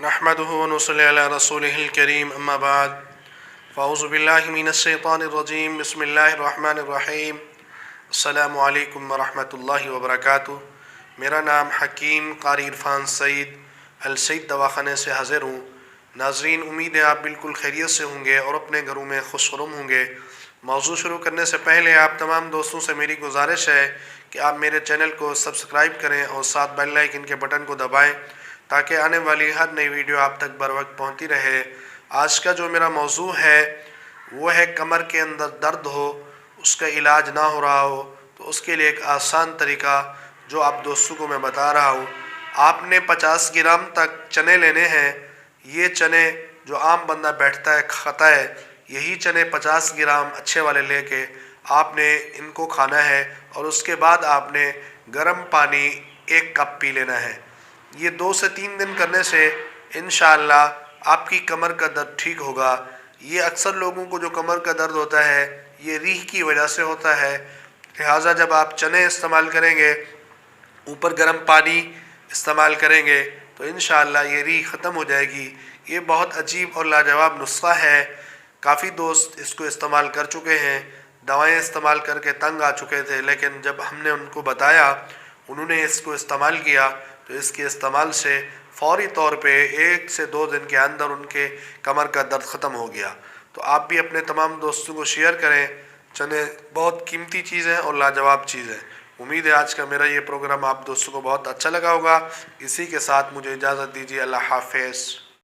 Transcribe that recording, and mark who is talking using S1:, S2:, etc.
S1: नहमदुहु व नसल्ली अला रसूलिहिल करीम अम्मा बाद फ़अऊज़ु बिल्लाहि मिनश शैतानिर रजीम बिस्मिल्लाहिर रहमानिर रहीम अस्सलामु अलैकुम व रहमतुल्लाहि व बरकातुहू। मेरा नाम हकीम कारी इरफान सईद अल सईद दवाख़ाने से हाज़िर हूँ। नाज़रीन, उम्मीद है आप बिल्कुल खैरियत से होंगे और अपने घरों में खुशनुम होंगे। मौज़ू शुरू करने से पहले आप तमाम दोस्तों से मेरी गुजारिश है कि आप मेरे चैनल को सब्सक्राइब करें और साथ बेल आइकन के बटन को दबाएं ताकि आने वाली हर नई वीडियो आप तक बर वक्त पहुँचती रहे। आज का जो मेरा मौज़ू है वो है कमर के अंदर दर्द हो, उसका इलाज ना हो रहा हो तो उसके लिए एक आसान तरीका जो आप दोस्तों को मैं बता रहा हूँ। आपने 50 ग्राम तक चने लेने हैं। ये चने जो आम बंदा बैठता है खाता है, यही चने 50 ग्राम अच्छे वाले लेके आपने इनको खाना है और उसके बाद आपने गर्म पानी 1 कप पी लेना है। ये 2 से 3 दिन करने से इंशाअल्लाह आपकी कमर का दर्द ठीक होगा। ये अक्सर लोगों को जो कमर का दर्द होता है ये रीह की वजह से होता है। लिहाजा जब आप चने इस्तेमाल करेंगे, ऊपर गर्म पानी इस्तेमाल करेंगे तो इंशाअल्लाह ये रीह ख़त्म हो जाएगी। ये बहुत अजीब और लाजवाब नुस्खा है। काफ़ी दोस्त इसको इस्तेमाल कर चुके हैं, दवाएं इस्तेमाल करके तंग आ चुके थे, लेकिन जब हमने उनको बताया, उन्होंने इसको इस्तेमाल किया तो इसके इस्तेमाल से फ़ौरी तौर पे 1 से 2 दिन के अंदर उनके कमर का दर्द ख़त्म हो गया। तो आप भी अपने तमाम दोस्तों को शेयर करें। चने बहुत कीमती चीज़ है और लाजवाब चीज़ है। उम्मीद है आज का मेरा ये प्रोग्राम आप दोस्तों को बहुत अच्छा लगा होगा। इसी के साथ मुझे इजाज़त दीजिए। अल्लाह हाफ़िज़।